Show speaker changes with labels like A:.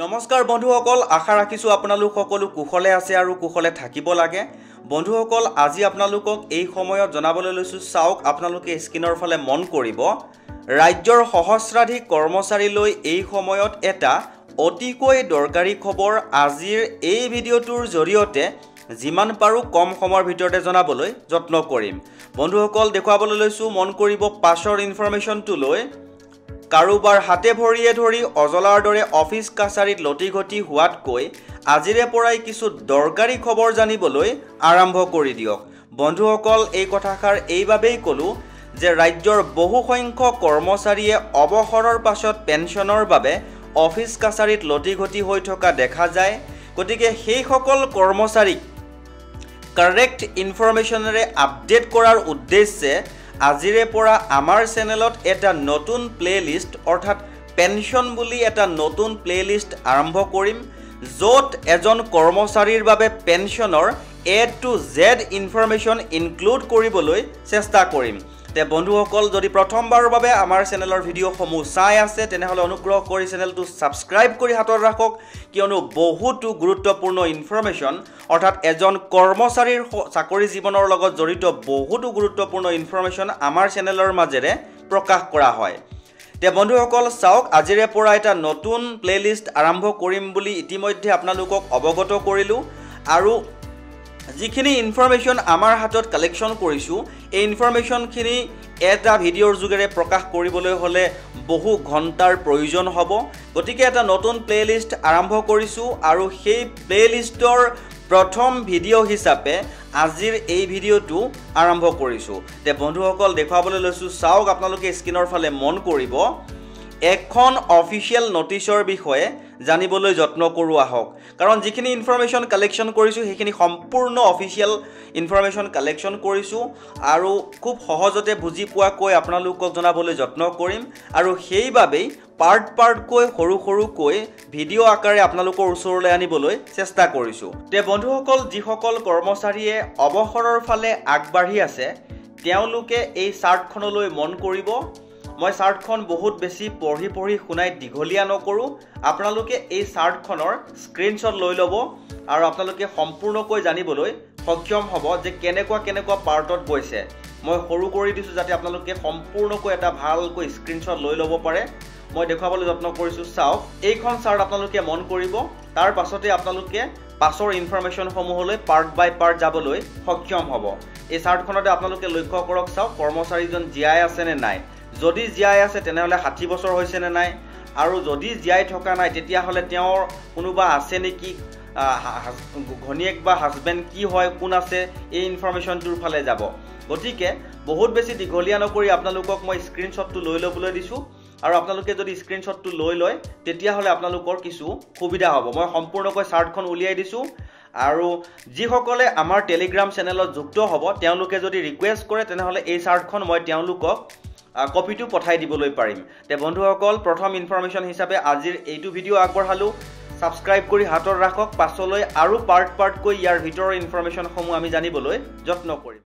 A: নমস্কাৰ বন্ধুসকল, আশা ৰাখিছো আপোনালোক সকলো কুশলে আছে আৰু কুশলে থাকিব লাগে। বন্ধুসকল, আজি আপোনালোকক এই সময়ত জনাবলৈ লৈছো, চাওক আপোনালোকে স্ক্ৰিনৰ ফালে মন কৰিব। ৰাজ্যৰ সহস্ৰাধিক কৰ্মচাৰীলৈ এই সময়ত এটা অতিকৈ দৰকাৰী খবৰ আজিৰ এই ভিডিঅ'টোৰ জৰিয়তে যিমান পাৰো কম সময়ৰ ভিতৰতে জনাবলৈ যত্ন কৰিম। বন্ধুসকল, দেখুৱাবলৈ লৈছো, মন কৰিব পাছৰ ইনফৰমেশ্যনটো লৈ। কাৰোবাৰ হাতে ভৰিয়ে ধৰি অজলাৰ দৰে অফিচ কাছাৰীত লটিঘটি হোৱাতকৈ আজিৰে পৰাই কিছু দৰকাৰী খবৰ জানিবলৈ আৰম্ভ কৰি দিয়ক। বন্ধুসকল, এই কথাষাৰ এইবাবেই ক'লোঁ যে ৰাজ্যৰ বহুসংখ্যক কৰ্মচাৰীয়ে অৱসৰৰ পাছত পেঞ্চনৰ বাবে অফিচ কাছাৰীত লটিঘটি হৈ থকা দেখা যায়। গতিকে সেইসকল কৰ্মচাৰীক কাৰেক্ট ইনফৰমেশ্যনেৰে আপডেট কৰাৰ উদ্দেশ্যে আজিৰে পৰা আমাৰ চেনেলত এটা নতুন প্লেলিষ্ট অৰ্থাৎ পেনশ্যন বুলি এটা নতুন প্লেলিষ্ট আৰম্ভ কৰিম, য'ত এজন কৰ্মচাৰীৰ বাবে পেনশ্যনৰ A-to-Z ইনফৰমেশ্যন ইনক্লুড কৰিবলৈ চেষ্টা কৰিম। তে বন্ধুসকল, যদি প্ৰথমবাৰৰ বাবে আমাৰ চেনেলৰ ভিডিঅ'সমূহ চাই আছে তেনেহ'লে অনুগ্ৰহ কৰি চেনেলটো ছাবস্ক্ৰাইব কৰি হাতত ৰাখক, কিয়নো বহুতো গুৰুত্বপূৰ্ণ ইনফৰমেশ্যন অৰ্থাৎ এজন কৰ্মচাৰীৰ চাকৰি জীৱনৰ লগত জড়িত বহুতো গুৰুত্বপূৰ্ণ ইনফৰমেশ্যন আমাৰ চেনেলৰ মাজেৰে প্ৰকাশ কৰা হয়। তে বন্ধুসকল, চাওক, আজিৰে পৰা এটা নতুন প্লেলিষ্ট আৰম্ভ কৰিম বুলি ইতিমধ্যে আপোনালোকক অৱগত কৰিলোঁ। আৰু যিখিনি ইনফৰমেশ্যন আমাৰ হাতত কালেকশ্যন কৰিছোঁ, এই ইনফৰমেশ্যনখিনি এটা ভিডিঅ'ৰ যোগেৰে প্ৰকাশ কৰিবলৈ হ'লে বহু ঘণ্টাৰ প্ৰয়োজন হ'ব। গতিকে এটা নতুন প্লেলিষ্ট আৰম্ভ কৰিছোঁ আৰু সেই প্লেলিষ্টৰ প্ৰথম ভিডিঅ' হিচাপে আজিৰ এই ভিডিঅ'টো আৰম্ভ কৰিছোঁ। তে বন্ধুসকল, দেখুৱাবলৈ লৈছোঁ, চাওক, আপোনালোকে স্ক্ৰিনৰ ফালে মন কৰিব। এখন অফিচিয়েল নটিচৰ বিষয়ে জানিবলৈ যত্ন কৰোঁ আহক, কাৰণ যিখিনি ইনফৰমেশ্যন কালেকশ্যন কৰিছোঁ সেইখিনি সম্পূৰ্ণ অফিচিয়েল ইনফৰমেশ্যন কালেকশ্যন কৰিছোঁ আৰু খুব সহজতে বুজি পোৱাকৈ আপোনালোকক জনাবলৈ যত্ন কৰিম। আৰু সেইবাবেই পাৰ্টকৈ সৰু সৰুকৈ ভিডিঅ' আকাৰে আপোনালোকৰ ওচৰলৈ আনিবলৈ চেষ্টা কৰিছোঁ। তে বন্ধুসকল, যিসকল কৰ্মচাৰীয়ে অৱসৰৰ ফালে আগবাঢ়ি আছে তেওঁলোকে এই চাৰ্টখনলৈ মন কৰিব। মই চাৰ্টখন বহুত বেছি পঢ়ি শুনাই দীঘলীয়া নকৰোঁ। আপোনালোকে এই চাৰ্টখনৰ স্ক্ৰীনশ্বট লৈ ল'ব আৰু আপোনালোকে সম্পূৰ্ণকৈ জানিবলৈ সক্ষম হ'ব যে কেনেকুৱা পাৰ্টত গৈছে। মই সৰু কৰি দিছোঁ যাতে আপোনালোকে সম্পূৰ্ণকৈ এটা ভালকৈ স্ক্ৰীনশ্বট লৈ ল'ব পাৰে। মই দেখুৱাবলৈ যত্ন কৰিছোঁ, চাওক, এইখন চাৰ্ট আপোনালোকে মন কৰিব। তাৰ পাছতে আপোনালোকে পাছৰ ইনফৰমেশ্যনসমূহলৈ পাৰ্ট বাই পাৰ্ট যাবলৈ সক্ষম হ'ব। এই চাৰ্টখনতে আপোনালোকে লক্ষ্য কৰক, চাওক, কৰ্মচাৰীজন জীয়াই আছে নে নাই। যদি জীয়াই আছে তেনেহ'লে 60 বছৰ হৈছে নে নাই, আৰু যদি জীয়াই থকা নাই তেতিয়াহ'লে তেওঁৰ কোনোবা আছে নেকি, ঘনীয়েক বা হাজবেণ্ড কি হয়, কোন আছে, এই ইনফৰমেশ্যনটোৰ ফালে যাব। গতিকে বহুত বেছি দীঘলীয়া নকৰি আপোনালোকক মই স্ক্ৰীনশ্বটটো লৈ ল'বলৈ দিছোঁ। আৰু আপোনালোকে যদি স্ক্ৰীনশ্বটটো লৈ লয় তেতিয়াহ'লে আপোনালোকৰ কিছু সুবিধা হ'ব। মই সম্পূৰ্ণকৈ চাৰ্টখন উলিয়াই দিছোঁ আৰু যিসকলে আমাৰ টেলিগ্ৰাম চেনেলত যুক্ত হ'ব তেওঁলোকে যদি ৰিকুৱেষ্ট কৰে তেনেহ'লে এই চাৰ্টখন মই তেওঁলোকক কপিটো পঠাই দিবলৈ পাৰিম। তে বন্ধুসকল, প্ৰথম ইনফৰমেশ্যন হিচাপে আজিৰ এইটো ভিডিঅ' আগবঢ়ালোঁ। ছাবস্ক্ৰাইব কৰি হাতত ৰাখক, পাছলৈ আৰু পাৰ্টকৈ ইয়াৰ ভিতৰৰ ইনফৰমেশ্যনসমূহ আমি জানিবলৈ যত্ন কৰিম।